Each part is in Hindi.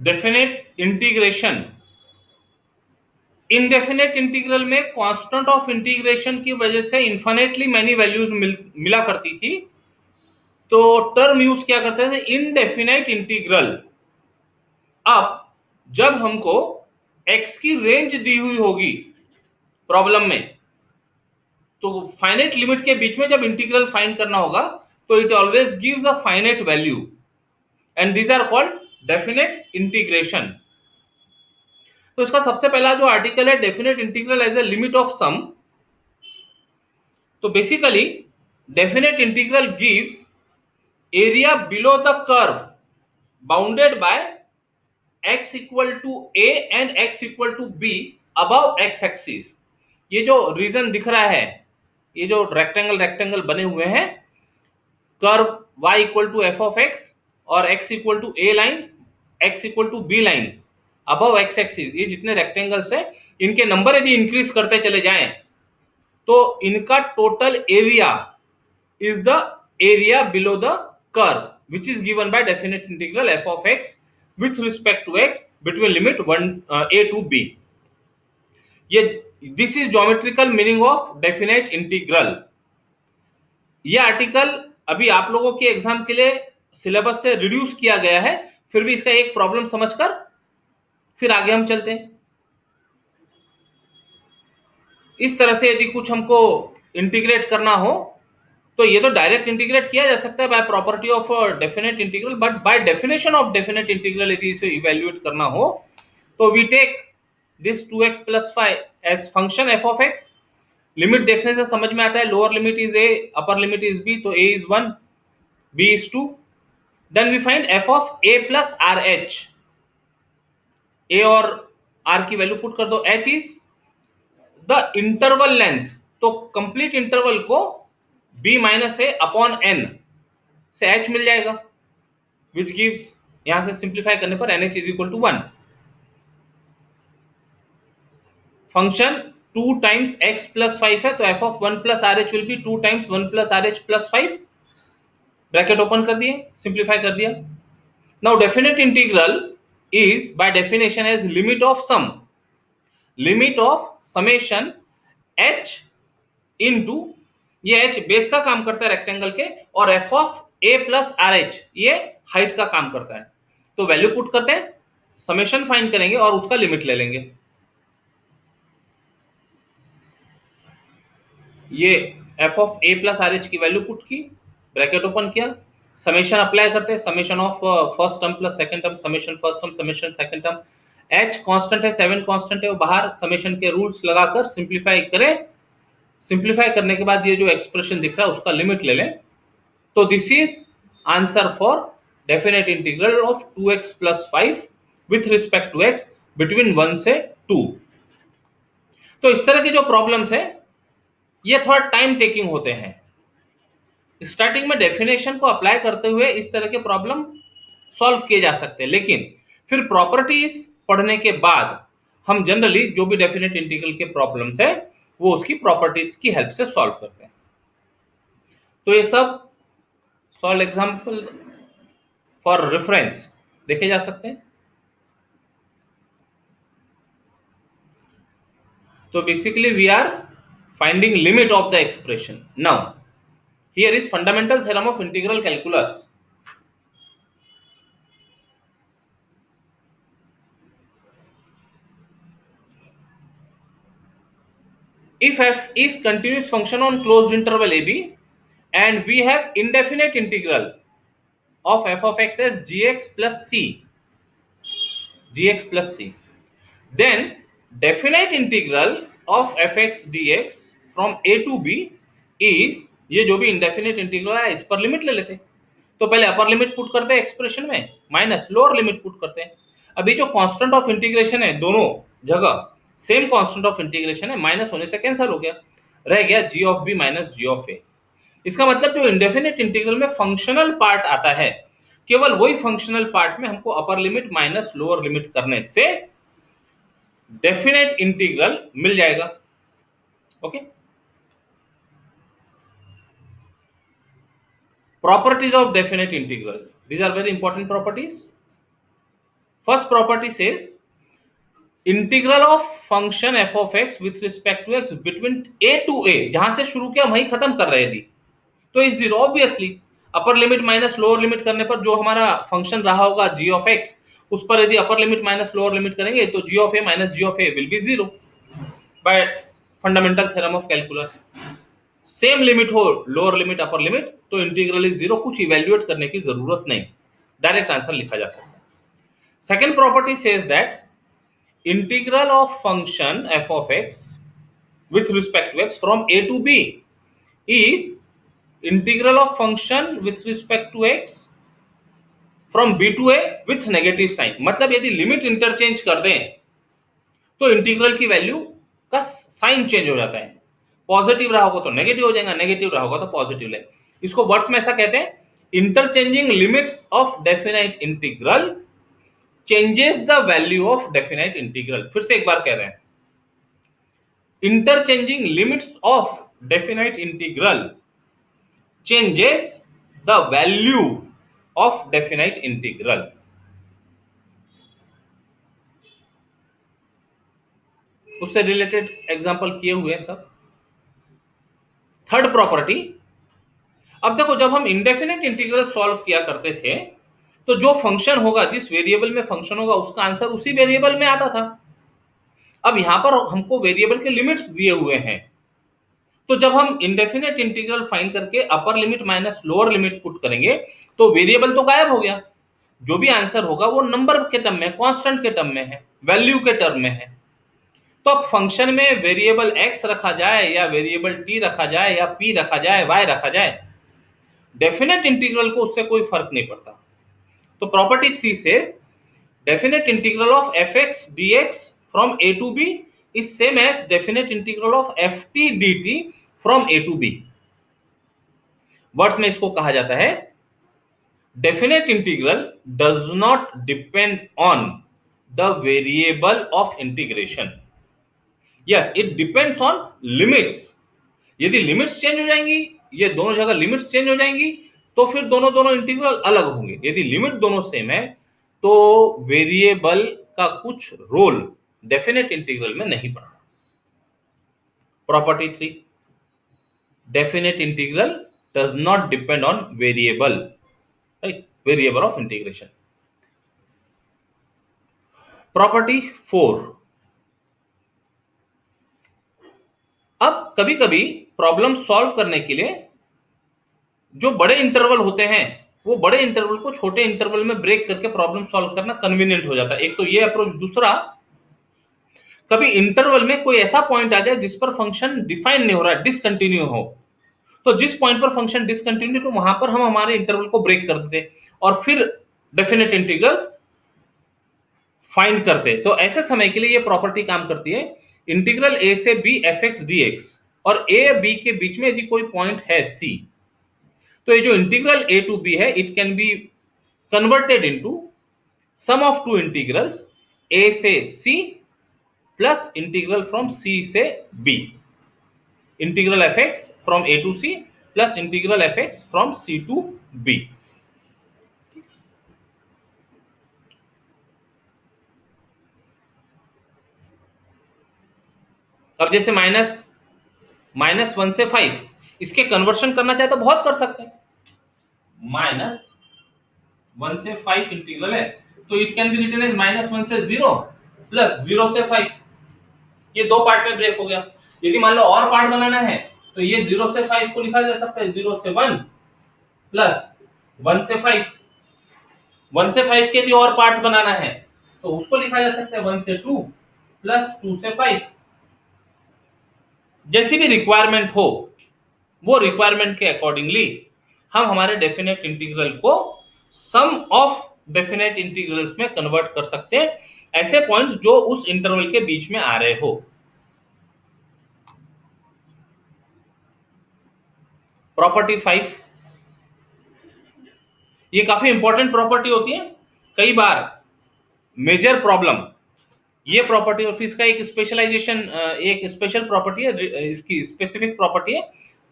डेफिनेट इंटीग्रेशन, इनडेफिनेट इंटीग्रल में कांस्टेंट ऑफ इंटीग्रेशन की वजह से इन्फिनेटली मैनी वैल्यूज मिला करती थी, तो टर्म यूज क्या करते थे, इनडेफिनेट इंटीग्रल। अब जब हमको x की रेंज दी हुई होगी प्रॉब्लम में, तो फाइनाइट लिमिट के बीच में जब इंटीग्रल फाइंड करना होगा, तो it always gives a finite value, and these are called definite integration. तो इसका सबसे पहला जो आर्टिकल है, definite integral as a limit of sum. तो basically definite integral gives area below the curve bounded by x equal to a and x equal to b above x axis. ये जो रीजन दिख रहा है, ये जो रेक्टेंगल बने हुए हैं, curve y equal to F of X और x equal to a line, x equal to b line above x axis, ये जितने रेक्टेंगल्स है, इनके नंबर यदि इंक्रीज करते चले जाएं, तो इनका total area is the area below the curve which is given by definite integral F of X with respect to x between limit 1 a to b। ये this is geometrical meaning of definite integral. ये आर्टिकल अभी आप लोगों के एग्जाम के लिए सिलेबस से रिड्यूस किया गया है, फिर भी इसका एक प्रॉब्लम समझकर फिर आगे हम चलते हैं। इस तरह से यदि कुछ हमको इंटीग्रेट करना हो, तो ये तो डायरेक्ट इंटीग्रेट किया जा सकता है by property of definite integral, but by definition of definite integral यदि इसे इवैल्यूएट करना हो, तो we take this 2x plus 5 as function f of x। Limit देखने से समझ में आता है, lower limit is a, upper limit is b, तो a is 1, b is 2। Then we find f of a plus R H. a और r की वैल्यू पुट कर दो, h is the interval length, तो कंप्लीट इंटरवल को b minus A upon n से h मिल जाएगा, विच गिव्स, यहां से सिंप्लीफाई करने पर nh is equal to 1। Function 2 times x plus 5 है, तो f of 1 plus R H will be 2 times 1 plus R H plus 5, bracket open कर दिए, सिंप्लीफाई कर दिया। Now definite integral is by definition as limit of sum, limit of summation h into, ये h बेस का काम करता है रेक्टेंगल के, और f of a plus R H ये हाइट का काम करता है। तो वैल्यू पुट करते हैं, समेशन फाइंड करेंगे और उसका लिमिट ले लेंगे। ये f of a plus R H की वैल्यू पुट की, ब्रैकेट ओपन किया, समेशन अप्लाई करते हैं, summation of first term plus second term, summation first term summation second term, h constant है, 7 कांस्टेंट है, वो बाहर समेशन के रूल्स लगाकर सिंप्लीफाई करें। सिंप्लीफाई करने के बाद ये जो एक्सप्रेशन दिख रहा है उसका लिमिट ले लें, तो this is answer for definite integral of 2x plus 5 with respect to x between 1 से 2। तो इस तरह के जो प्रॉब्लम्स है, ये थोड़ा टाइम टेकिंग होते हैं। स्टार्टिंग में डेफिनेशन को अप्लाई करते हुए इस तरह के प्रॉब्लम सॉल्व किए जा सकते हैं, लेकिन फिर प्रॉपर्टीज पढ़ने के बाद हम जनरली जो भी डेफिनेट इंटीग्रल के प्रॉब्लम्स है, वो उसकी प्रॉपर्टीज की हेल्प से सॉल्व करते हैं। तो ये सब सॉल्व एग्जाम्पल फॉर रेफरेंस देखे जा सकते हैं। तो basically we are finding limit of the expression. Now here is fundamental theorem of integral calculus. If f is continuous function on closed interval ab and we have indefinite integral of f of x as gx plus c, then definite integral of fx dx from a to b is, ये जो भी इंडेफिनेट इंटीग्रल है इस पर लिमिट ले लेते हैं। तो पहले अपर लिमिट पुट करते हैं एक्सप्रेशन में, माइनस लोअर लिमिट पुट करते हैं। अभी जो कांस्टेंट ऑफ इंटीग्रेशन है, दोनों जगह सेम कांस्टेंट ऑफ इंटीग्रेशन है, माइनस होने से कैंसिल हो गया, रह गया g of b minus g of a। इसका मतलब जो इंडेफिनेट इंटीग्रल में फंक्शनल पार्ट आता है, केवल वही फंक्शनल पार्ट में हमको अपर लिमिट माइनस लोअर लिमिट करने से डेफिनेट इंटीग्रल मिल जाएगा। Okay, properties of definite integral, these are very important properties. First property says integral of function F of X with respect to x between a to a, जहां से शुरू किया वहीं खत्म कर रहे थे, तो is zero obviously. Upper limit minus lower limit करने पर जो हमारा फंक्शन रहा होगा जी ऑफ एक्स, उस पर यदि upper limit minus lower limit करेंगे तो g of a minus g of a will be zero by fundamental theorem of calculus. Same limit हो लोअर लिमिट अपर लिमिट तो इंटीग्रल इज जीरो, कुछ इवेल्युएट करने की जरूरत नहीं, डायरेक्ट आंसर लिखा जा सकता है। Second property says that integral of function f of x with respect to x from a to b is integral of function with respect to x from b to a with negative sign। मतलब यदि लिमिट इंटरचेंज कर दें तो इंटीग्रल की वैल्यू का साइन चेंज हो जाता है, पॉजिटिव रहा होगा तो नेगेटिव हो जाएगा, नेगेटिव रहा होगा तो पॉजिटिव ले। इसको वर्ड्स में ऐसा कहते हैं, interchanging limits of definite integral changes the value of definite integral. फिर से एक बार कह रहे हैं, interchanging limits of definite integral changes the value of definite integral। उससे रिलेटेड एग्जांपल किए हुए हैं सब। थर्ड प्रॉपर्टी, अब देखो जब हम इंडेफिनेट इंटीग्रल सॉल्व किया करते थे तो जो फंक्शन होगा, जिस वेरिएबल में फंक्शन होगा, उसका आंसर उसी वेरिएबल में आता था। अब यहां पर हमको वेरिएबल के लिमिट्स दिए हुए हैं, तो जब हम इंडेफिनेट इंटीग्रल फाइंड करके अपर limit minus lower limit put करेंगे तो वेरिएबल तो गायब हो गया, जो भी आंसर होगा वो नंबर के टर्म में, कांस्टेंट के टर्म में है, वैल्यू के टर्म में है। तो अब फंक्शन में वेरिएबल x रखा जाए या वेरिएबल t रखा जाए या p रखा जाए, y रखा जाए, डेफिनेट इंटीग्रल को उससे कोई फर्क नहीं पड़ता। तो property 3 says definite integral of fx dx from a to b is same as definite integral of ft dt from a to b। Words में इसको कहा जाता है definite integral does not depend on the variable of integration. Yes, it depends on limits. यदि लिमिट्स चेंज हो जाएंगी, ये दोनों जगह लिमिट्स चेंज हो जाएंगी, तो फिर दोनों दोनों इंटीग्रल अलग होंगे। यदि लिमिट दोनों सेम है तो वेरिएबल का कुछ रोल डेफिनेट इंटीग्रल में नहीं पड़ा। Property 3, definite integral does not depend on variable, right, variable of integration. Property 4, अब कभी कभी प्रॉब्लम सॉल्व करने के लिए जो बड़े इंटरवल होते हैं, वो बड़े इंटरवल को छोटे इंटरवल में ब्रेक करके प्रॉब्लम सॉल्व करना कन्वीनियंट हो जाता है। एक तो ये अप्रोच। दूसरा, कभी इंटरवल में कोई ऐसा पॉइंट आ जाए जिस पर फंक्शन डिफाइन नहीं हो रहा है, डिसकंटिन्यू हो, तो जिस पॉइंट पर फंक्शन डिसकंटिन्यू, तो वहां पर हम हमारे इंटरवल को ब्रेक कर देते और फिर डेफिनेट इंटीग्रल फाइंड करते। तो ऐसे समय के लिए ये प्रॉपर्टी काम करती है, इंटीग्रल a से b fx dx और a b के बीच में यदि कोई पॉइंट है c, तो ये जो इंटीग्रल a टू b है, it can be converted into sum of two integrals a से c plus integral from c से b, integral fx from a to c plus integral fx from c to b। अब जैसे -1 से 5, इसके कन्वर्शन करना चाहे तो बहुत कर सकते हैं। -1 से 5 इंटीग्रल है, तो it can be written as -1 से 0 प्लस 0 से 5। ये दो पार्ट में ब्रेक हो गया। यदि मान लो और पार्ट बनाना है तो ये 0 से 5 को लिखा जा सकता है 0 से 1 प्लस 1 से 5। 1 से 5 के यदि और पार्ट्स बनाना है तो उसको लिखा जा सकता है 1 से 2 प्लस 2 से 5। जैसी भी रिक्वायरमेंट हो, वो रिक्वायरमेंट के अकॉर्डिंगली हम हमारे डेफिनेट इंटीग्रल को सम ऑफ डेफिनेट इंटीग्रल्स में कन्वर्ट कर सकते हैं, ऐसे पॉइंट्स जो उस इंटरवल के बीच में आ रहे हो। प्रॉपर्टी 5, ये काफी इंपॉर्टेंट प्रॉपर्टी होती है। कई बार मेजर प्रॉब्लम, ये प्रॉपर्टी और इसका एक स्पेशलाइजेशन, एक स्पेशल प्रॉपर्टी है, इसकी स्पेसिफिक प्रॉपर्टी है,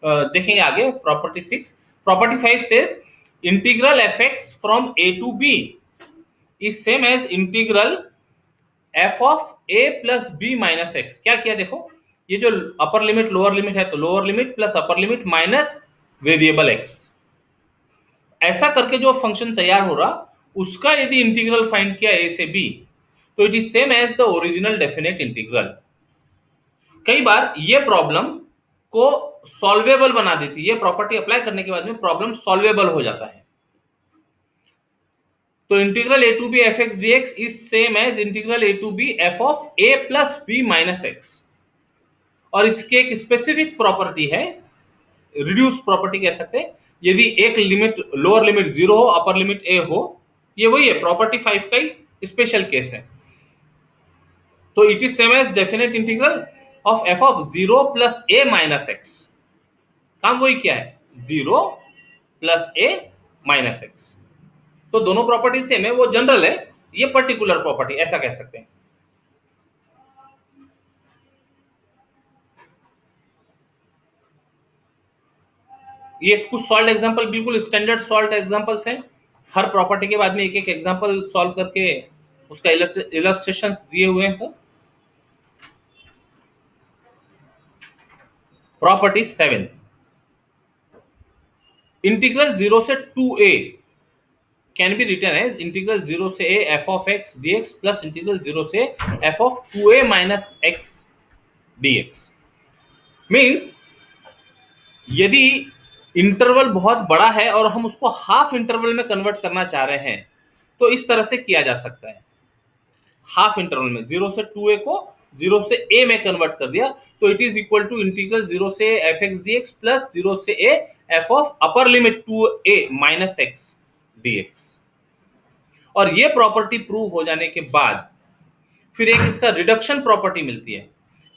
देखेंगे आगे। Property 6, property 5 says integral fx from a to b is same as integral F of A plus B minus X. क्या किया देखो, ये जो अपर लिमिट लोअर लिमिट है तो लोअर लिमिट प्लस अपर लिमिट माइनस वेरिएबल एक्स, ऐसा करके जो फंक्शन तैयार हो रहा उसका यदि इंटीग्रल फाइंड किया ए से बी तो it is same as the original definite integral. कई बार ये प्रॉब्लम को सॉल्वेबल बना देती है, ये प्रॉपर्टी अप्लाई करने के बाद में प्रॉब्लम सॉल्वेबल हो जाता है। तो integral A to B F X D X is same as integral A to B F of A plus B minus X. और इसकी एक स्पेसिफिक प्रॉपर्टी है, रिड्यूस प्रॉपर्टी कह सकते हैं, यदि एक लिमिट लोअर लिमिट 0 हो अपर लिमिट ए हो, ये वही है प्रॉपर्टी 5 का ही स्पेशल केस है। तो it is same as definite integral of F of 0 plus A minus X. काम वही क्या है, 0 प्लस ए माइनस एक्स। तो दोनों प्रॉपर्टी सेम है, वो जनरल है, ये पर्टिकुलर प्रॉपर्टी ऐसा कह सकते हैं। ये कुछ सॉल्व एग्जांपल बिल्कुल स्टैंडर्ड सॉल्व एग्जांपल्स हैं। हर प्रॉपर्टी के बाद में एक एक एग्जांपल सॉल्व करके उसका इलस्ट्रेशंस दिए हुए हैं सर। प्रॉपर्टी 7, इंटीग्रल 0 से 2a can be written as integral 0 से a f of x dx plus integral 0 से f of 2a minus x dx। Means यदि इंटरवल बहुत बड़ा है और हम उसको हाफ इंटरवल में कन्वर्ट करना चाह रहे हैं तो इस तरह से किया जा सकता है। हाफ इंटरवल में 0 से 2a को 0 से a में कन्वर्ट कर दिया तो it is equal to integral 0 से F X D X plus 0 से a F of upper limit 2a minus X dx। और ये प्रॉपर्टी प्रूव हो जाने के बाद फिर एक इसका रिडक्शन प्रॉपर्टी मिलती है।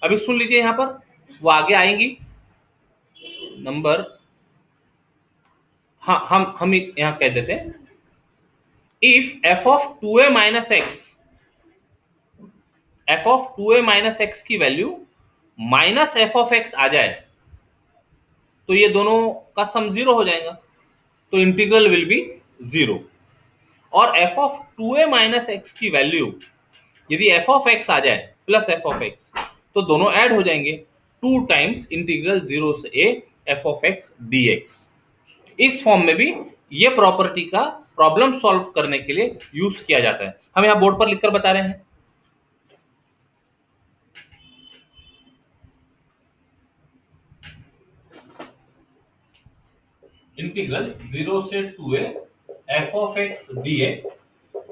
अभी सुन लीजिए, यहां पर वो आगे आएंगी नंबर, हाँ हम यहां कह देते हैं, if f of 2a minus x, f of 2a minus x की value minus f of x आ जाए तो ये दोनों का सम 0 हो जाएगा, तो इंटीग्रल विल बी 0। और F of 2a minus x की वैल्यू यदि एफ ऑफ एक्स आ जाए प्लस एफ ऑफ एक्स तो दोनों ऐड हो जाएंगे, 2 टाइम्स इंटीग्रल 0 से a F of X dx। इस फॉर्म में भी ये प्रॉपर्टी का प्रॉब्लम सॉल्व करने के लिए यूज किया जाता है। हम यहां बोर्ड पर लिखकर बता रहे हैं। इंटीग्रल 0 से 2a f of x dx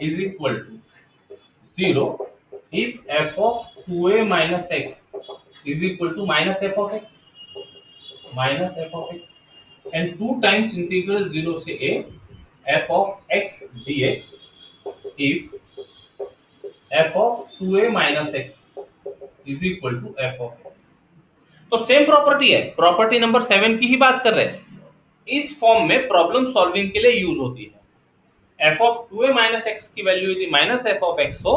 is equal to 0 if f of 2a minus x is equal to minus f of x and 2 times integral 0 से a f of x dx if f of 2a minus x is equal to f of x। तो सेम प्रॉपर्टी है, प्रॉपर्टी नंबर 7 की ही बात कर रहे हैं। इस फॉर्म में प्रॉब्लम सॉल्विंग के लिए यूज होती है। F of 2a minus x की वैल्यू यदि माइनस एफ ऑफ एक्स हो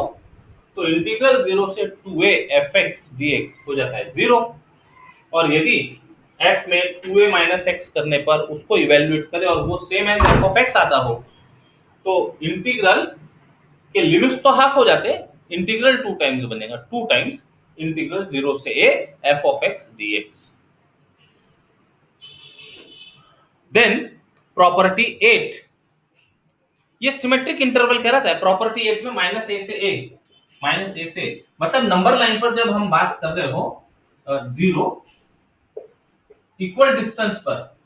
तो इंटीग्रल 0 से 2a एफ एक्स dx हो जाता है 0। और यदि f में 2a माइनस एक्स करने पर उसको इवेल्युएट करें और वो same as F of X आता हो तो इंटीग्रल के लिमिट्स तो हाफ हो जाते, इंटीग्रल 2 टाइम्स बनेगा, 2 टाइम्स इंटीग्रल 0 से a F of X dx। Then property 8, ये सिमेट्रिक इंटरवल कह रहा था। प्रॉपर्टी 8 में माइनस ए से मतलब नंबर लाइन पर जब हम बात कर रहे हो 0 इक्वल डिस्टेंस पर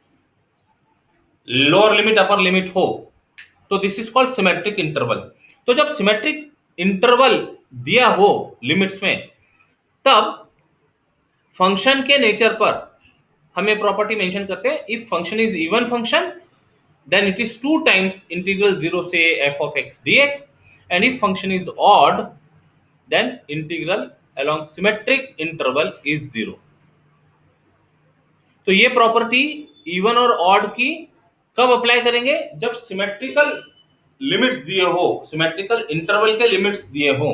लोअर लिमिट अपर लिमिट हो तो this is called symmetric interval. तो जब सिमेट्रिक इंटरवल दिया हो लिमिट्स में तब फंक्शन के नेचर पर हमें प्रॉपर्टी मेंशन करते हैं, if function is even function then it is 2 times integral 0 से f of x dx and if function is odd then integral along symmetric interval is 0। तो ये प्रॉपर्टी इवन और ऑड की कब अप्लाई करेंगे, जब सिमेट्रिकल लिमिट्स दिए हो, सिमेट्रिकल इंटरवल के लिमिट्स दिए हो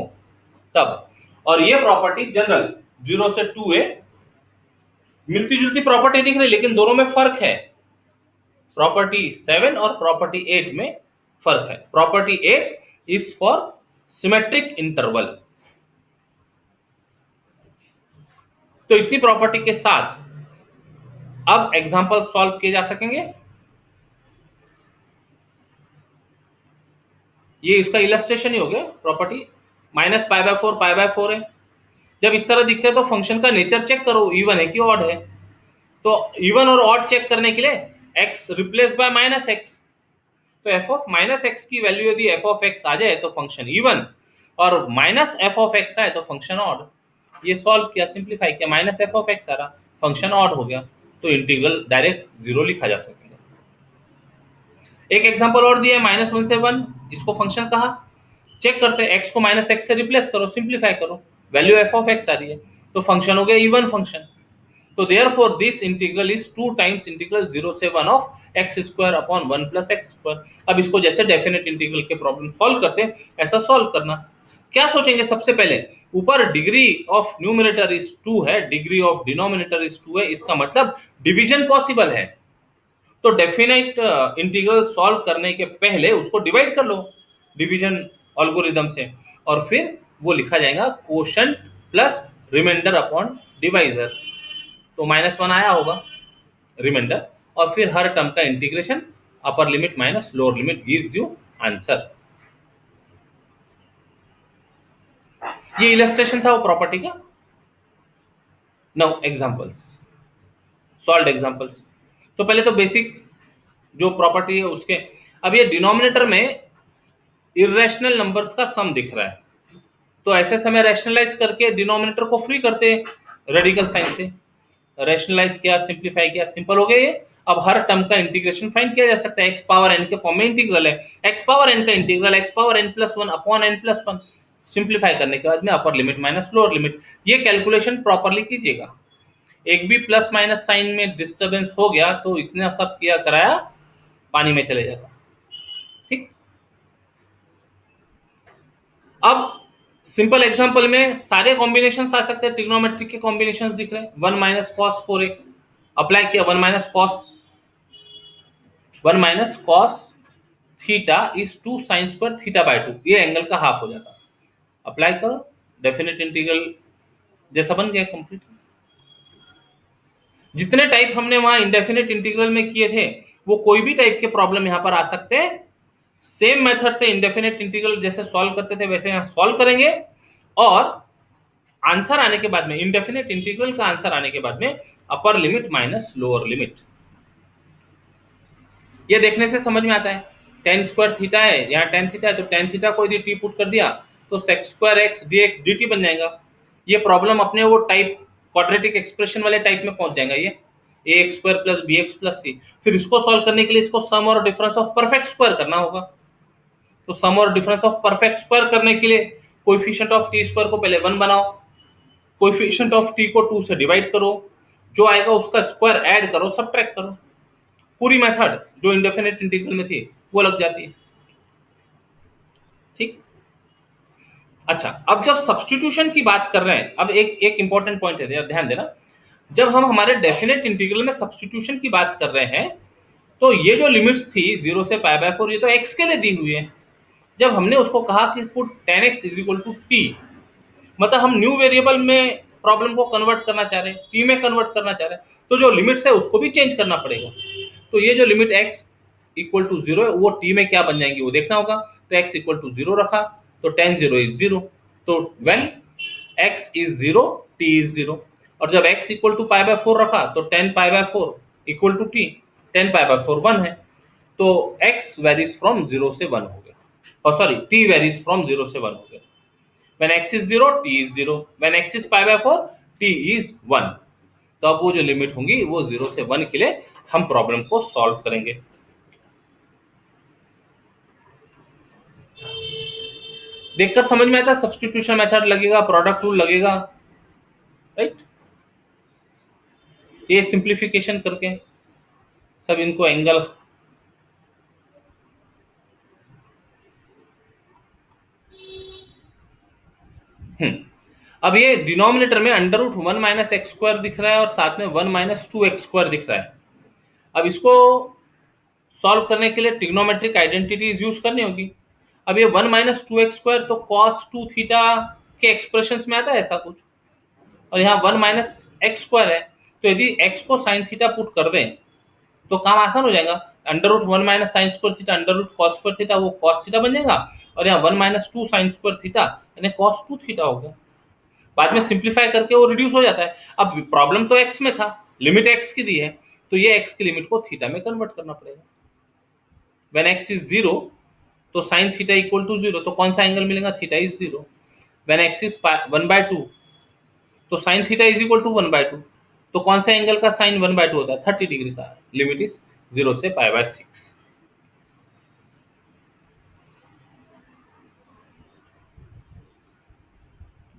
तब। और ये प्रॉपर्टी जनरल 0 से 2a मिलती जुलती प्रॉपर्टी दिख रही लेकिन दोनों में फर्क है, प्रॉपर्टी 7 और प्रॉपर्टी 8 में फर्क है। Property 8 is for symmetric interval. तो इतनी प्रॉपर्टी के साथ अब एग्जांपल सॉल्व किए जा सकेंगे। ये इसका इलस्ट्रेशन ही हो गया property. Minus pi by four है। जब इस तरह दिखते हैं तो फंक्शन का नेचर चेक करो, इवन है कि ऑड है। तो इवन और ऑड चेक करने के लिए x replace by minus x. तो एफ ऑफ माइनस एक्स की वैल्यू यदि एफ ऑफ एक्स आ जाए तो फंक्शन इवन, और माइनस एफ ऑफ एक्स आए तो फंक्शन ऑड। ये सॉल्व किया, सिंप्लीफाई किया, माइनस एफ ऑफ एक्स आ रहा, फंक्शन ऑड हो गया, तो इंटीग्रल डायरेक्ट जीरो लिखा जा सकेगा। एक एग्जांपल और दिया है, माइनस वन से वन, इसको फंक्शन कहा। चेक करते हैं, एक्स को माइनस एक्स से रिप्लेस करो, सिंप्लीफाई करो, वैल्यू एफ ऑफ एक्स आ रही है, तो फंक्शन हो गया इवन फंक्शन। तो therefore this integral is 2 times integral 0 से 1 of x square upon 1 plus x square. अब इसको जैसे डेफिनेट इंटीग्रल के प्रॉब्लम सॉल्व करते हैं ऐसा सॉल्व करना। क्या सोचेंगे सबसे पहले, ऊपर डिग्री ऑफ न्यूमरेटर इज 2 है, डिग्री ऑफ डिनोमिनेटर इज 2 है, इसका मतलब डिवीजन पॉसिबल है। तो डेफिनेट इंटीग्रल सॉल्व करने के पहले उसको डिवाइड कर लो डिवीजन एल्गोरिथम से, और फिर वो लिखा जाएगा quotient plus remainder upon divisor. तो माइनस वन आया होगा रिमाइंडर, और फिर हर टर्म का integration, upper limit minus lower limit gives you answer. ये इलस्ट्रेशन था वो प्रॉपर्टी का। Now examples, solve examples. तो पहले तो बेसिक जो प्रॉपर्टी है उसके, अब ये डिनोमिनेटर में इरेशनल नंबर्स का सम दिख रहा है, तो ऐसे समय रैशनलाइज करके डिनोमिनेटर को फ्री करते हैं रेडिकल साइन से। रैशनलाइज किया, सिंप्लीफाई किया, सिंपल हो गया ये। अब हर टर्म का इंटीग्रेशन फाइंड किया जा सकता है, एक्स पावर एन के फॉर्म में इंटीग्रल है, एक्स पावर एन का integral x power n plus one upon n plus one. Simplify करने के बाद में upper limit minus lower limit, ये कैलकुलेशन प्रॉपरली कीजिएगा। एक भी प्लस माइनस साइन में डिस्टर्बेंस हो गया तो इतना सब किया कराया पानी में चले जाता। ठीक, अब सिंपल एग्जांपल में सारे कॉम्बिनेशन आ सकते हैं, ट्रिग्नोमेट्री के कॉम्बिनेशन दिख रहे हैं। 1 माइनस कॉस 4x अप्लाई किया, 1 minus cos theta is 2 sign square theta by 2, ये एंगल का हाफ हो जाता। अप्लाई करो, डेफिनेट इंटीग्रल जैसा बन गया कंप्लीट। जितने टाइप हमने वहां इंडेफिनेट इंटीग्रल में किए थे वो कोई भी टाइप के प्रॉब्लम यहां पर आ सकते हैं। सेम मेथड से इंडेफिनेट इंटीग्रल जैसे सॉल्व करते थे वैसे यहां सॉल्व करेंगे, और आंसर आने के बाद में, इंडेफिनेट इंटीग्रल का आंसर आने के बाद में upper limit minus lower limit, ये देखने से समझ में आता है। टेन स्क्वायर थीटा है, यहाँ टेन थीटा है, तो टेन थीटा को यदि टी पुट कर दिया तो sec square x D x d t बन जाएगा। ये प्रॉब्लम अपने वो टाइप क्वाड्रेटिक एक्सप्रेशन वाले टाइप में पहुंच जाएगा, ये a x square plus b x plus c. फिर इसको सॉल्व करने के लिए इसको सम और डिफरेंस ऑफ परफेक्ट स्क्वायर करना होगा। तो सम और डिफरेंस ऑफ परफेक्ट स्क्वायर करने के लिए कोएफिशिएंट ऑफ टी स्क्वायर को पहले 1 बनाओ, कोएफिशिएंट ऑफ टी को 2 से डिवाइड करो, जो आएगा उसका स्क्वायर ऐड करो, सबट्रैक्ट करो। पूरी मेथड जो इंडेफिनेट इंटीग्रल में थी वो लग जाती है। ठीक, अच्छा, अब जब सब्स्टिट्यूशन की बात कर रहे हैं, अब एक एक इंपॉर्टेंट पॉइंट है, ध्यान देना। जब हम हमारे डेफिनेट इंटीग्रल में सब्स्टिट्यूशन की बात कर रहे हैं तो ये जो लिमिट्स थी 0 से पाई बाय 4, ये तो x के लिए दी हुई है। जब हमने उसको कहा कि put tan x is equal to t, मतलब हम न्यू वेरिएबल में प्रॉब्लम को कन्वर्ट करना चाह रहे हैं, टी में कन्वर्ट करना चाह रहे हैं, तो जो लिमिट्स है उसको भी चेंज करना पड़ेगा। तो ये जो लिमिट x इक्वल टू 0 है वो टी में क्या बन जाएंगी वो देखना होगा। तो x इक्वल टू 0 रखा तो tan 0 इज 0, तो when x is 0 t is 0। और जब x equal to pi by 4 रखा तो tan pi by 4 equal to t, tan pi by 4 1 है, तो x वेरीज फ्रॉम 0 से 1 हो गया, और सॉरी t वेरीज फ्रॉम 0 से 1 हो गया। When x is 0, t is 0. When x is pi by 4, t is 1. तो अब वो जो लिमिट होंगी वो 0 से 1 के लिए हम प्रॉब्लम को सॉल्व करेंगे। देखकर समझ में आता है, सब्स्टिट्यूशन मेथड लगेगा, प्रोडक्ट रूल लगेगा, राइट। ये सिंप्लीफिकेशन करके सब इनको एंगल, अब ये डिनोमिनेटर में under root 1 minus x square दिख रहा है और साथ में 1 माइनस 2 एक्स स्क्वायर दिख रहा है। अब इसको सॉल्व करने के लिए ट्रिग्नोमेट्रिक आइडेंटिटीज यूज करनी होगी। अब ये 1 माइनस टू एक्स स्क्वायर तो कॉस टू थीटा के एक्सप्रेशन में आता है ऐसा कुछ, और यहाँ 1 माइनस एक्स स्क्वायर है, तो यदि एक्स को साइन थीटा पुट कर दें तो काम आसान हो जाएगा। Under root 1 minus sine square theta under root cos square theta, वो कॉस थीटा बन जाएगा, और यहाँ 1 minus two sine square theta यानी कॉस टू थीटा हो गया। बाद में सिंप्लीफाई करके वो रिड्यूस हो जाता है। अब प्रॉब्लम तो एक्स में था, लिमिट एक्स की दी है, तो ये एक्स की लिमिट को थीटा में कन्वर्ट करना पड़ेगा। व्हेन एक्स इज जीरो तो sine theta equal to zero, तो कौन सा एंगल मिलेगा, theta is zero. When x is 1/2 तो sine theta is equal to 1/2, तो कौन सा एंगल का साइन 1/2 होता है, 30 डिग्री का। लिमिट इज 0 से π/6।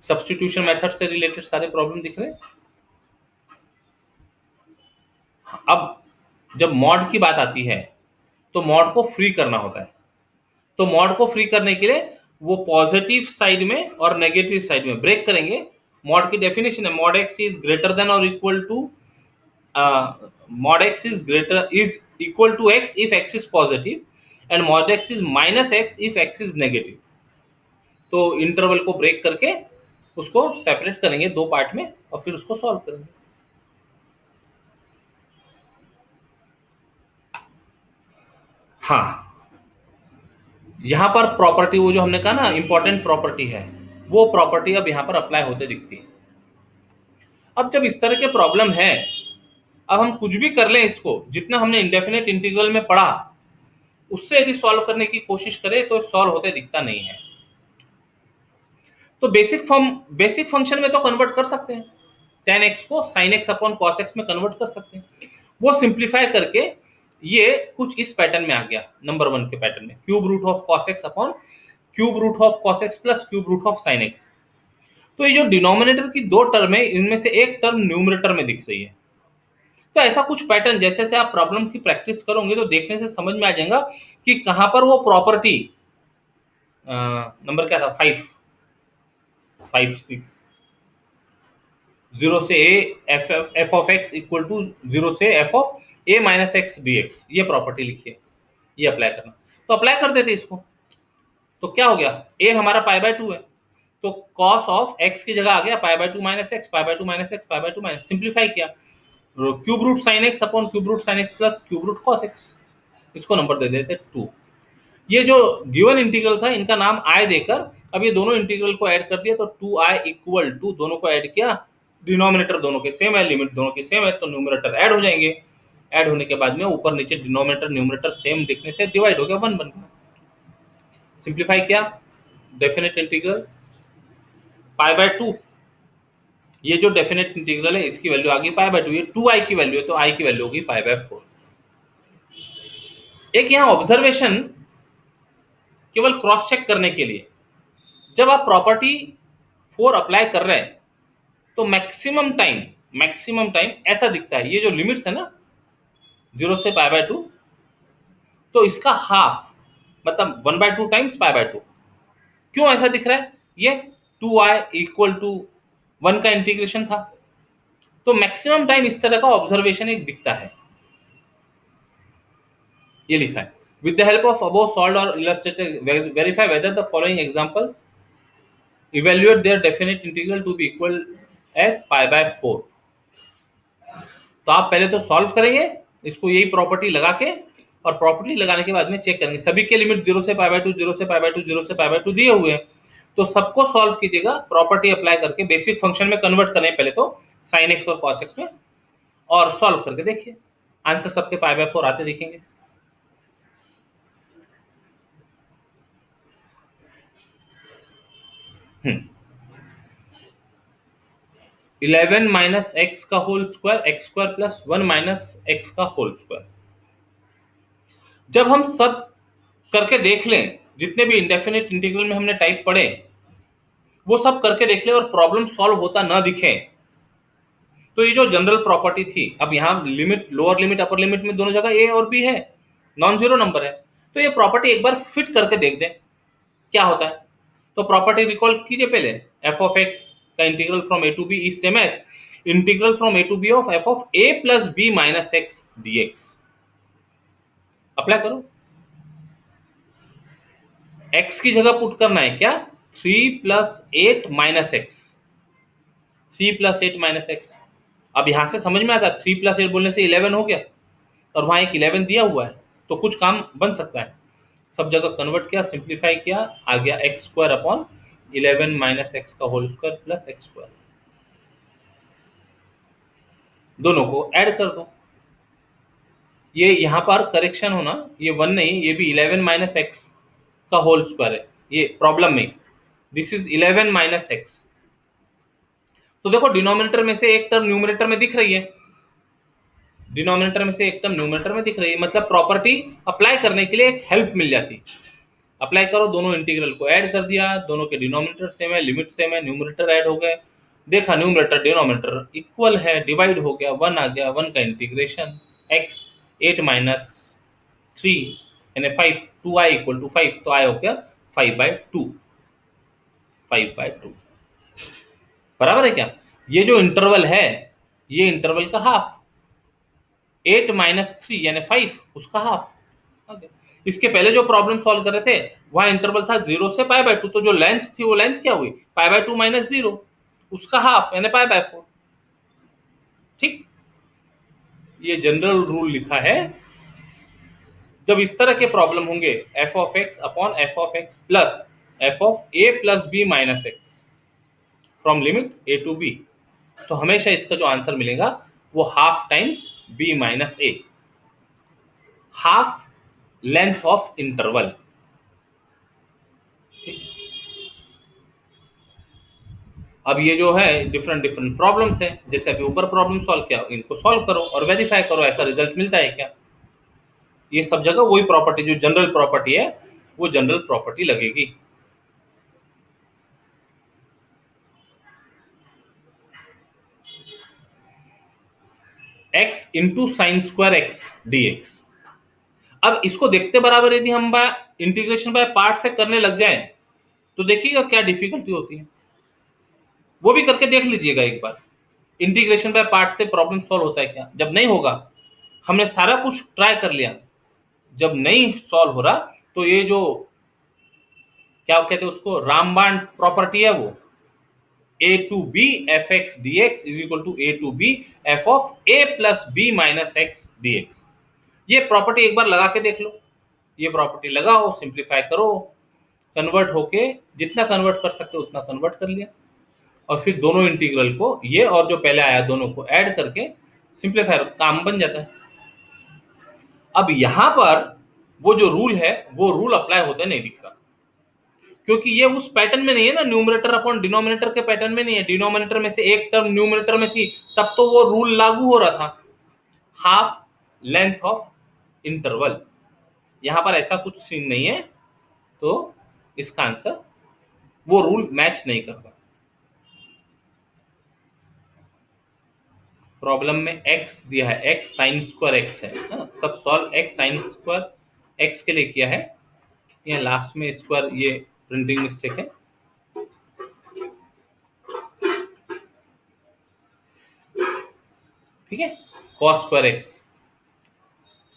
सब्स्टिट्यूशन मेथड से रिलेटेड सारे प्रॉब्लम दिख रहे हैं। अब जब मॉड की बात आती है तो मॉड को फ्री करना होता है, तो मॉड को फ्री करने के लिए वो पॉजिटिव साइड में और नेगेटिव साइड में ब्रेक करेंगे। मॉड की डेफिनेशन है mod x is greater than और equal to mod x is equal to x if x is positive and mod x is minus x if x is negative। तो इंटरवल को ब्रेक करके उसको सेपरेट करेंगे दो पार्ट में और फिर उसको सॉल्व करेंगे। हाँ, यहाँ पर प्रॉपर्टी वो जो हमने कहा ना इंपॉर्टेंट प्रॉपर्टी है, वो प्रॉपर्टी अब यहाँ पर अप्लाई होते दिखती है। अब जब इस तरह के प्रॉब्लम है, अब हम कुछ भी कर लें, इसको जितना हमने इंडेफिनेट इंटीग्रल में पढ़ा उससे यदि सॉल्व करने की कोशिश करें तो सॉल्व होते दिखता नहीं है। तो बेसिक फंक्शन में तो कन्वर्ट कर सकते हैं, tan x को sin x upon cos x में कन्वर्ट कर सकते हैं। वो सिंप्लीफाई करके ये कुछ इस पैटर्न में आ गया, नंबर 1 के पैटर्न में, cube root of cos x upon cube root of cos x plus cube root of sin x। तो ये जो डिनोमिनेटर की दो टर्म है, इनमें से एक टर्म न्यूमरेटर में दिख रही है। तो ऐसा कुछ पैटर्न जैसे जैसे आप प्रॉब्लम की प्रैक्टिस करोगे तो देखने से समझ में आ जाएगा कि कहां पर वो प्रॉपर्टी, नंबर क्या था, 5 6 0 से a f of x equal to 0 से f of a minus x D x, ये प्रॉपर्टी लिखिए, ये अप्लाई करना। तो अप्लाई कर देते इसको, तो क्या हो गया, ए हमारा π/2 है, तो कॉस ऑफ एक्स की जगह आ गया π/2 minus x π/2 minus x π/2 minus, simplify किया, cube root sine x upon cube root sine x plus cube root cos x, इसको नंबर दे देते 2। ये जो गिवन इंटीग्रल था इनका नाम आई देकर अब ये दोनों इंटीग्रल को ऐड कर दिया, तो 2i इक्वल टू, दोनों को ऐड किया, डिनोमिनेटर दोनों के सेम है, लिमिट दोनों की सेम है, तो न्यूमरेटर ऐड हो जाएंगे। ऐड होने के बाद में ऊपर नीचे डिनोमिनेटर न्यूमरेटर सेम दिखने से डिवाइड हो गया, 1 बन गया। सिंप्लीफाई किया, डेफिनेट इंटीग्रल π/2, ये जो डेफिनेट इंटीग्रल है इसकी वैल्यू आ गई π/2, ये 2i की वैल्यू है तो i की वैल्यू होगी π/4। एक यहाँ ऑब्जर्वेशन केवल क्रॉस चेक करने के लिए, जब आप प्रॉपर्टी 4 अप्लाई कर रहे हैं तो मैक्सिमम टाइम ऐसा दिखता है, ये जो लिमिट्स है ना 0 से π/2, तो इसका हाफ मतलब 1/2 टाइम्स π/2। क्यों ऐसा दिख रहा है, ये 2i इक्वल टू 1 का इंटीग्रेशन था, तो मैक्सिमम टाइम इस तरह का ऑब्जर्वेशन एक दिखता है। ये लिखा है, with the help of above solved और illustrated verify whether the following examples evaluate their definite integral to be equal as π/4। तो आप पहले तो सॉल्व करेंगे इसको यही प्रॉपर्टी लगा के, और प्रॉपर्टी लगाने के बाद में चेक करेंगे, सभी के लिमिट 0 से π/2 0 से π/2 0 से π/2 दिए हुए हैं, तो सबको सॉल्व कीजिएगा, प्रॉपर्टी अप्लाई करके बेसिक फंक्शन में कन्वर्ट करें पहले तो sin x और cos x में, और सॉल्व करके देखिए आंसर सबके π/4 आते दिखेंगे। 11 माइनस एक्स का whole square x square plus 1 minus x का होल स्क्वायर। जब हम सब करके देख लें, जितने भी इंडेफिनेट इंटीग्रल में हमने टाइप पढ़े वो सब करके देख लें और प्रॉब्लम सॉल्व होता ना दिखे, तो ये जो जनरल प्रॉपर्टी थी, अब यहाँ limit lower limit upper limit में दोनों जगह ए और बी है, नॉन जीरो नंबर है, तो ये प्रॉपर्टी एक बार फिट करके देख दें क्या होता है। तो प्रॉपर्टी रिकॉल कीजिए पहले, एफ ऑफ एक्स का integral from a to b is same as integral from a to b of F of A plus B minus x D x. Apply करो, x की जगह पुट करना है क्या, 3 + 8 - x, 3 + 8 - x। अब यहां से समझ में आता है 3 + 8 बोलने से 11 हो गया, और वहां एक 11 दिया हुआ है, तो कुछ काम बन सकता है। सब जगह कन्वर्ट किया, सिंप्लीफाई किया, आ गया x² / 11 - x² + x²। दोनों को ऐड कर दो। ये यहां पर करेक्शन होना, ये 1 नहीं, ये भी 11 - x² है, ये प्रॉब्लम में, दिस इज 11 - x। तो देखो डिनोमिनेटर में से एक टर्म न्यूमरेटर में दिख रही है, डिनोमिनेटर में से एक टर्म न्यूमरेटर में दिख रही है, मतलब प्रॉपर्टी अप्लाई करने के लिए एक हेल्प मिल जाती। अप्लाई करो, दोनों इंटीग्रल को ऐड कर दिया, दोनों के डिनोमिनेटर सेम है, लिमिट सेम है, न्यूमरेटर ऐड हो गए, देखा न्यूमरेटर डिनोमिनेटर इक्वल है, डिवाइड हो गया, 1 आ गया, 1 का इंटीग्रेशन x 8 - 3 यानी 5, 2i = 5, तो i हो गया 5/2, 5/2 बराबर है क्या। ये जो इंटरवल है, ये इंटरवल का हाफ, 8 - 3 यानी 5, उसका हाफ। इसके पहले जो प्रॉब्लम सॉल्व कर रहे थे, वहां इंटरवल था 0 से π/2, तो जो लेंथ थी वो लेंथ क्या हुई, π/2 - 0, उसका हाफ यानी π/4। ठीक, ये जनरल रूल लिखा है। जब इस तरह के प्रॉब्लम होंगे f(x)(f(x) plus f(a+b - x) from limit a to b, तो हमेशा इसका जो आंसर मिलेगा वो half times b - a, half length of interval. अब ये जो है डिफरेंट डिफरेंट प्रॉब्लम्स है, जैसे अभी ऊपर प्रॉब्लम सॉल्व किया, इनको सॉल्व करो और वेरीफाई करो ऐसा रिजल्ट मिलता है क्या। ये सब जगह वही प्रॉपर्टी, जो जनरल प्रॉपर्टी है, वो जनरल प्रॉपर्टी लगेगी। x × sin² x dx। अब इसको देखते बराबर यदि हम इंटीग्रेशन बाय पार्ट से करने लग जाए, तो देखिएगा क्या डिफिकल्टी होती है, वो भी करके देख लीजिएगा एक बार। इंटीग्रेशन बाय पार्ट से प्रॉब्लम सॉल्व होता है क्या, जब नहीं होगा, हमने सारा कुछ ट्राई कर लिया, जब नहीं सॉल्व हो रहा, तो ये जो क्या कहते हैं उसको, रामबाण प्रॉपर्टी है, वो a to b f(x) dx = a to b f(a+b - x) dx। ये प्रॉपर्टी एक बार लगा के देख लो, ये प्रॉपर्टी लगाओ, सिंप्लीफाई करो, कन्वर्ट होके जितना कन्वर्ट कर सकते हो उतना कन्वर्ट कर लिया, और फिर दोनों इंटीग्रल को, ये और जो पहले आया, दोनों को ऐड करके सिंप्लीफाई, काम बन जाता है। अब यहां पर वो जो रूल है, वो रूल अप्लाई होता नहीं दिख रहा, क्योंकि ये उस पैटर्न में नहीं है ना, न्यूमरेटर अपॉन डिनोमिनेटर के पैटर्न में नहीं है। डिनोमिनेटर में से एक टर्म न्यूमरेटर में थी, तब तो वो रूल लागू हो रहा था, हाफ लेंथ ऑफ इंटरवल। यहां पर ऐसा कुछ सीन नहीं है, तो इसका आंसर वो रूल मैच नहीं कर रहा। प्रॉब्लम में x दिया है, x sin² x है, सब सॉल्व, x sin² x के लिए किया है, यहाँ लास्ट में स्क्वायर, ये प्रिंटिंग मिस्टेक है। ठीक है, cos² x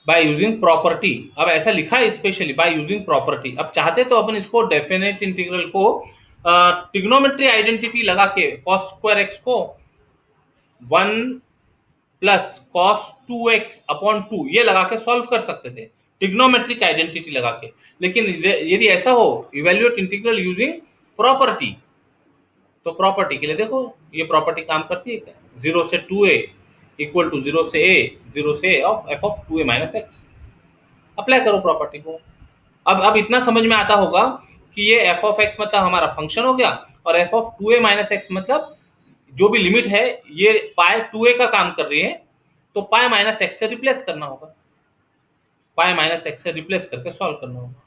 by using property. अब ऐसा लिखा है स्पेशली, बाय यूजिंग प्रॉपर्टी। अब चाहते तो अपन इसको डेफिनेट इंटीग्रल को ट्रिग्नोमेट्री आइडेंटिटी लगा के cos² x को 1 + cos2x/2 ये लगा के सॉल्व कर सकते थे, ट्रिग्नोमेट्रिक आइडेंटिटी लगा के। लेकिन यदि ऐसा हो, इवेल्युएट इंटीग्रल यूजिंग प्रॉपर्टी, तो प्रॉपर्टी के लिए देखो ये प्रॉपर्टी काम करती है क्या, 0 से 2a = 0 से a, 0 से a of f(2a - x)। Apply करो प्रॉपर्टी को। अब इतना समझ में आता होगा कि ये f(x) मतलब हमारा फंक्शन हो गया, और f(2a - x) मतलब जो भी लिमिट है, ये π2a का काम कर रही है, तो π - x से रिप्लेस करना होगा, π - x से रिप्लेस करके सॉल्व करना होगा।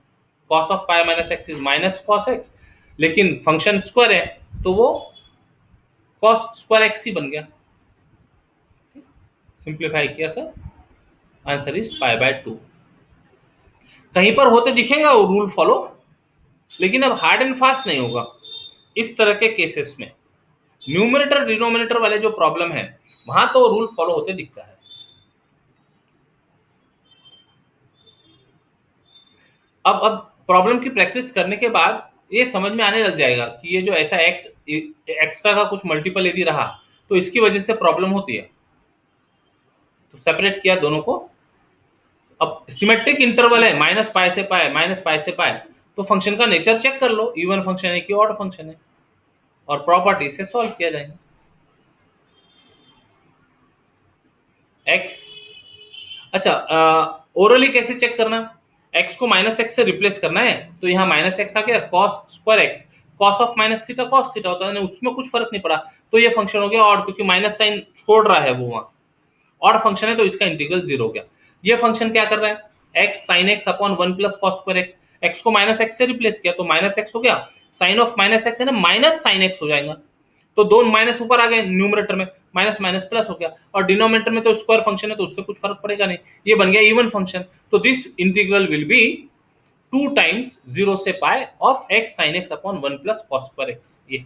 cos of π - x is -cos x, लेकिन फंक्शन स्क्वायर है, तो वो cos² x ही बन गया। सिंप्लीफाई किया सर, आंसर इज π/2। कहीं पर होते दिखेगा वो रूल फॉलो, लेकिन अब हार्ड एंड फास्ट नहीं होगा इस तरह के केसेस में। न्यूमरेटर डिनोमिनेटर वाले जो प्रॉब्लम है, वहां तो रूल फॉलो होते दिखता है। अब प्रॉब्लम की प्रैक्टिस करने के बाद ये समझ में आने लग जाएगा कि ये जो ऐसा एक्स एक्स्ट्रा का कुछ मल्टीपल यदि रहा तो इसकी वजह से प्रॉब्लम होती है। तो सेपरेट किया दोनों को। अब सिमेट्रिक इंटरवल है माइनस पाई से पाई, माइनस पाई से पाई, तो फंक्शन का नेचर चेक कर लो, इवन फंक्शन है कि ऑड फंक्शन है, और प्रॉपर्टी से सॉल्व किया जाएगा। एक्स, अच्छा ओरली कैसे चेक करना, एक्स को माइनस एक्स से रिप्लेस करना है, तो यहाँ माइनस एक्स आ गया, cos square x, cos of minus theta cos theta होता है, उसमें कुछ फर्क नहीं पड़ा, तो ये फंक्शन हो गया ऑड, क्योंकि माइनस साइन छोड़ रहा है वो वहां, ऑड फंक्शन है, तो इसका इंटीग्रल 0 हो गया। ये फंक्शन क्या कर रहा है, x sign x upon 1 plus cos square x, x को माइनस एक्स से रिप्लेस किया तो माइनस एक्स हो गया, साइन ऑफ माइनस एक्स है ना, माइनस साइन एक्स हो जाएगा, तो दो माइनस ऊपर आ गए न्यूमरेटर में, माइनस माइनस प्लस हो गया, और डिनोमिनेटर में तो स्क्वायर फंक्शन है तो उससे कुछ फर्क पड़ेगा नहीं, ये बन गया इवन फंक्शन। तो this integral will be 2 times 0 से पाई of x sign x upon 1 plus cos square x. ये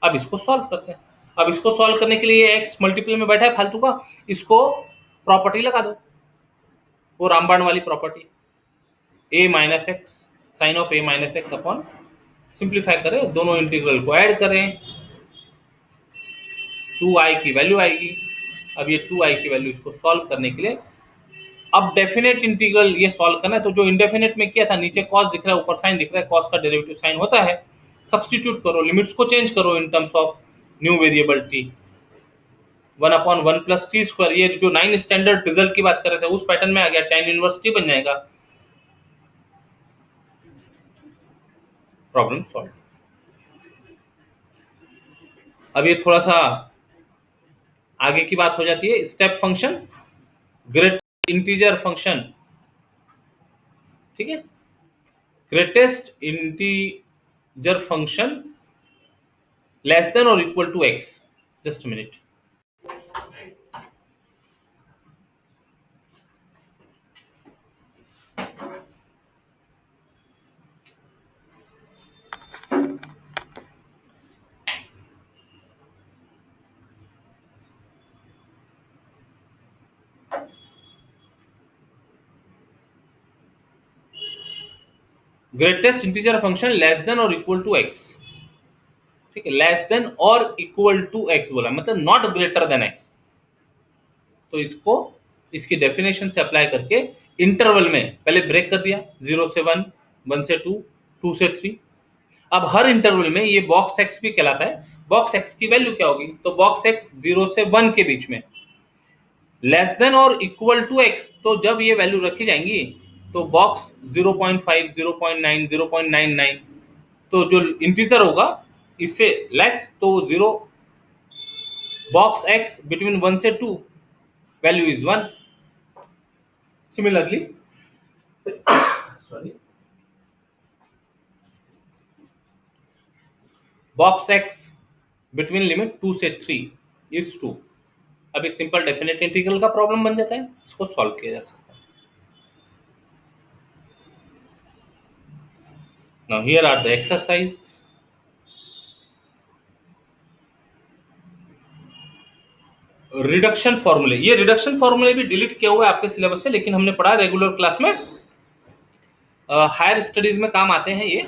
अब इसको सॉल्व करते हैं। अब इसको सॉल्व करने के लिए एक्स मल्टीपल में बैठा है फालतू का, इसको प्रॉपर्टी लगा दो, वो रामबाण वाली property, a minus x sine of a minus x upon, simplify करें, दोनों इंटीग्रल को ऐड करें, 2i की वैल्यू आएगी। अब ये 2i की वैल्यू इसको सॉल्व करने के लिए, अब डेफिनेट इंटीग्रल ये सॉल्व करना है, तो जो इंडेफिनेट में किया था, नीचे कॉस दिख रहा है ऊपर साइन दिख रहा है, कॉस का डेरिवेटिव साइन होता है, सब्स्टिट्यूट करो, लिमिट्स को चेंज करो in terms of new variable t, 1/1 plus T square, ये जो 9 स्टैंडर्ड रिजल्ट की बात कर रहे थे उस पैटर्न में आ गया, tan इनवर्स t बन जाएगा। Problem solve. अब ये थोड़ा सा आगे की बात हो जाती है, step function, great integer function, ठीक है, greatest integer function less than और equal to x, just minute. Greatest integer function less than और इक्वल टू एक्स, ठीक है, लेस देन और इक्वल टू एक्स बोला, मतलब नॉट ग्रेटर देन एक्स, तो इसको इसकी डेफिनेशन से अप्लाई करके इंटरवल में पहले ब्रेक कर दिया, 0 से 1, 1 से 2, 2 से 3, अब हर इंटरवल में ये बॉक्स एक्स भी कहलाता है, बॉक्स एक्स की वैल्यू क्या होगी, तो बॉक्स एक्स 0 से 1 के बीच में लेस देन और इक्वल टू एक्स, तो जब ये वैल्यू रखी जाएंगी तो बॉक्स 0.5, 0.9, 0.99, तो जो इंटीजर होगा इससे लेस तो 0, बॉक्स एक्स बिटवीन 1 से 2 value is 1। Similarly sorry, box x between limit 2 से 3 इज 2। अभी सिंपल डेफिनेट इंटीग्रल का प्रॉब्लम बन जाता है, इसको सॉल्व किया जा सकता है। Now here are the exercise. Reduction फॉर्मूले, ये रिडक्शन फॉर्मूले भी डिलीट किया हुआ है आपके सिलेबस से, लेकिन हमने पढ़ा रेगुलर क्लास में, हायर स्टडीज में काम आते हैं। ये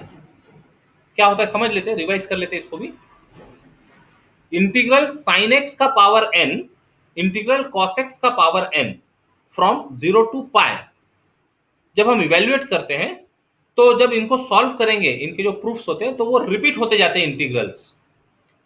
क्या होता है समझ लेते हैं, रिवाइज कर लेते हैं इसको भी। इंटीग्रल साइन एक्स का power n, integral cos x का पावर n फ्रॉम 0 टू पाई, जब हम इवेल्युएट करते हैं तो जब इनको सॉल्व करेंगे, इनके जो प्रूफ्स होते हैं तो वो रिपीट होते जाते हैं, इंटीग्रल्स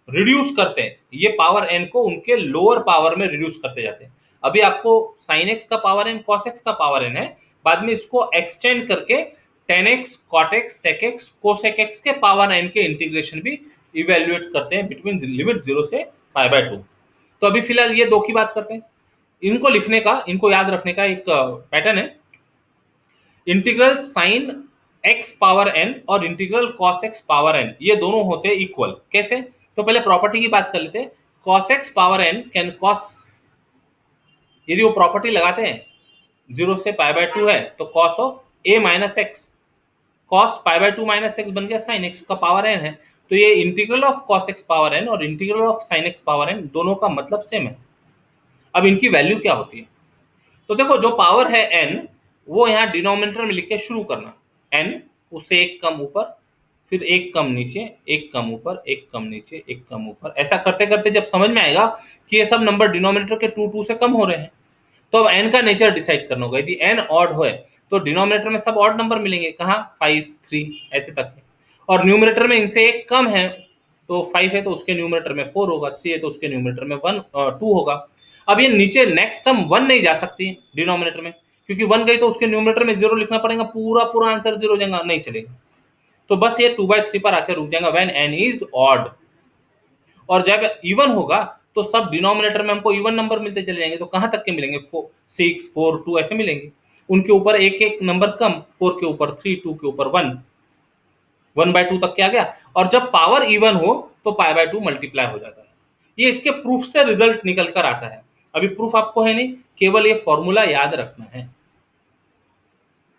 रिड्यूस करते हैं, ये पावर n को उनके लोअर पावर में रिड्यूस करते जाते हैं। अभी आपको साइन एक्स का पावर n, कॉस एक्स का पावर n है, बाद में इसको एक्सटेंड करके tan x, cot x, sec x, cosec x के पावर n के इंटीग्रेशन भी इवेल्युएट करते हैं बिटवीन लिमिट 0 से π/2। तो अभी फिलहाल ये दो की बात करते हैं। इनको लिखने का, इनको याद रखने का एक पैटर्न है, integral sine x power n और integral cos x power n, ये दोनों होते हैं इक्वल। कैसे, तो पहले प्रॉपर्टी की बात कर लेते हैं। cos x power n can cos, यदि वो प्रॉपर्टी लगाते हैं 0 से π/2 है तो cos of a minus x, cos π/2 minus x बन गया sin x का पावर n है, तो ये integral of cos x power n और integral of sin x power n दोनों का मतलब सेम है। अब इनकी वैल्यू क्या होती है, तो देखो जो पावर है n वो यहाँ डिनोमिनेटर में लिख के शुरू करना, n उससे एक कम ऊपर, फिर एक कम नीचे, एक कम ऊपर, एक कम नीचे, एक कम ऊपर, ऐसा करते करते जब समझ में आएगा कि ये सब नंबर डिनोमिनेटर के 2 2 से कम हो रहे हैं, तो अब n का नेचर डिसाइड करना होगा। यदि n ऑड है तो डिनोमिनेटर में सब ऑड नंबर मिलेंगे, कहाँ 5 3 ऐसे तक है, और न्यूमरेटर में इनसे एक कम है, तो 5 है तो उसके न्यूमरेटर में 4 होगा, 3 है तो उसके न्यूमरेटर में 2 होगा। अब ये नीचे नेक्स्ट टर्म 1 नहीं जा सकती डिनोमिनेटर में, क्योंकि 1 गई तो उसके न्यूमरेटर में 0 लिखना पड़ेगा, पूरा पूरा आंसर 0 हो जाएगा, नहीं चलेगा। तो बस ये 2/3 पर आकर रुक जाएगा व्हेन n इज ऑड। और जब इवन होगा तो सब डिनोमिनेटर में हमको इवन नंबर मिलते चले जाएंगे, तो कहां तक के मिलेंगे 6 4 2 ऐसे मिलेंगे, उनके ऊपर एक एक नंबर कम, 4 के ऊपर 3, 2 के ऊपर 1, 1/2 तक के आ गया। और जब पावर इवन हो तो π/2 मल्टीप्लाई हो जाता है। ये इसके प्रूफ से रिजल्ट निकल कर आता है। अभी प्रूफ आपको है नहीं, केवल ये फॉर्मूला याद रखना है,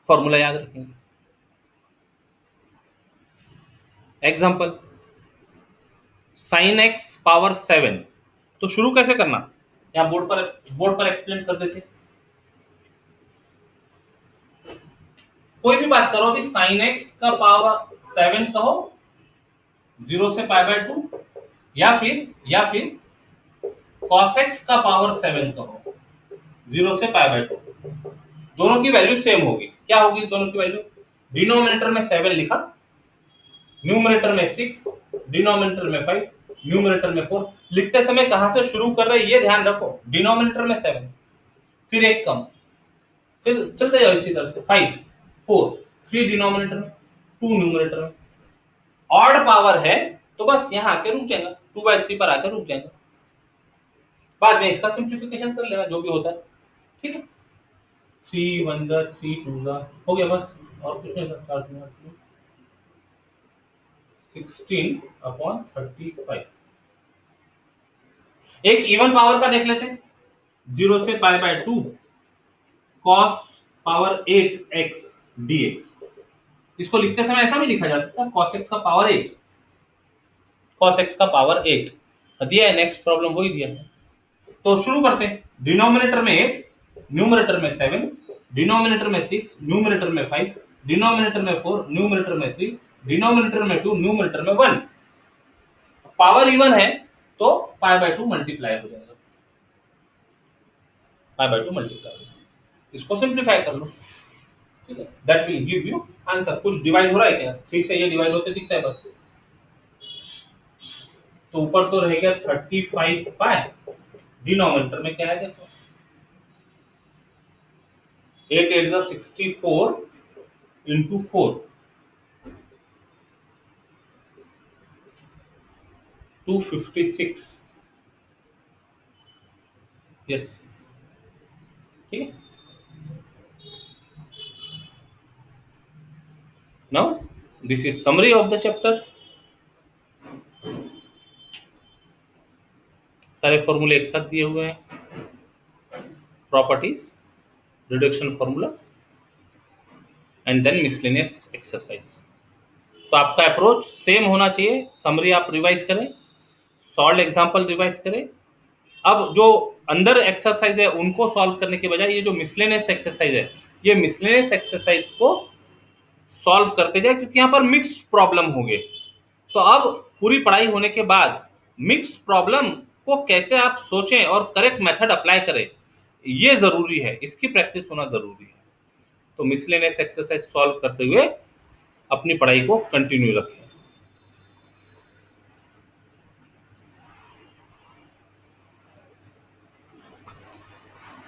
फॉर्मूला याद रखेंगे। एग्जाम्पल sin x पावर 7, तो शुरू कैसे करना, यहाँ बोर्ड पर एक्सप्लेन कर देते। कोई भी बात करो, अभी sin x का पावर 7 कहो 0 से π/2, या फिर cos x का पावर 7 कहो 0 से π/2, दोनों की वैल्यू सेम होगी। क्या होगी दोनों की वैल्यू, डिनोमिनेटर में 7 लिखा, न्यूमरेटर में 6, डिनोमिनेटर में 5, न्यूमरेटर में 4। लिखते समय कहां से शुरू कर रहे हैं ये ध्यान रखो, डिनोमिनेटर में 7, फिर एक कम, फिर चलते जाओ इसी तरह से 5 4 3 डिनोमिनेटर में, 2 न्यूमरेटर में। ऑड पावर है तो बस यहां आके रुक जाएगा, 2/3 पर आकर रुक जाएगा, बाद में इसका सिंप्लीफिकेशन कर लेना जो भी होता है, ठीक है। 3 1 जा 3 2 जा हो गया, बस और कुछ नहीं था। 16/35। एक इवन पावर का देख लेते हैं, 0 से π/2 cos पावर 8x dx। इसको लिखते समय ऐसा भी लिखा जा सकता है, cos x का पावर 8, cos x का पावर 8 दिया है। नेक्स्ट प्रॉब्लम वही दिया है, तो शुरू करते हैं। डिनोमिनेटर में 8, न्यूमरेटर में 7, डिनोमिनेटर में 6, न्यूमरेटर में 5, डिनोमिनेटर में 4, न्यूमरेटर में 3, डिनोमिनेटर में 2, न्यूमरेटर में 1। पावर इवन है तो π/2 मल्टीप्लाई हो जाएगा, π/2 मल्टीप्लाई हो जाएगा। इसको सिंप्लीफाई कर लो, ठीक है, that will give you answer. कुछ डिवाइड हो रहा है क्या, 3 से ये डिवाइड होते दिखता है बस, तो ऊपर तो रहेगा 35π, डिनोमिनेटर में क्या है देखो, 8 8 64 into 4, 256, यस, ठीक है। Now this is summary of the chapter. सारे फॉर्मूले एक साथ दिए हुए हैं, properties, reduction formula and then miscellaneous exercise. तो आपका अप्रोच सेम होना चाहिए, समरी आप रिवाइज करें, सॉल्व एग्जांपल रिवाइज करें। अब जो अंदर एक्सरसाइज है उनको सॉल्व करने के बजाय ये जो मिसलेनियस एक्सरसाइज है, ये मिसलेनियस एक्सरसाइज को सॉल्व करते जाए, क्योंकि यहाँ पर मिक्स्ड प्रॉब्लम होंगे। तो अब पूरी पढ़ाई होने के बाद मिक्स्ड प्रॉब्लम को कैसे आप सोचें और करेक्ट मेथड अप्लाई करें, ये जरूरी है, इसकी प्रैक्टिस होना जरूरी है। तो मिसलेनियस एक्सरसाइज सॉल्व करते हुए अपनी पढ़ाई को कंटिन्यू रखें।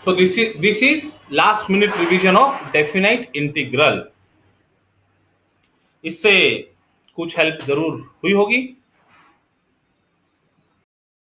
So this is last minute revision of definite integral। इससे कुछ हेल्प जरूर हुई होगी।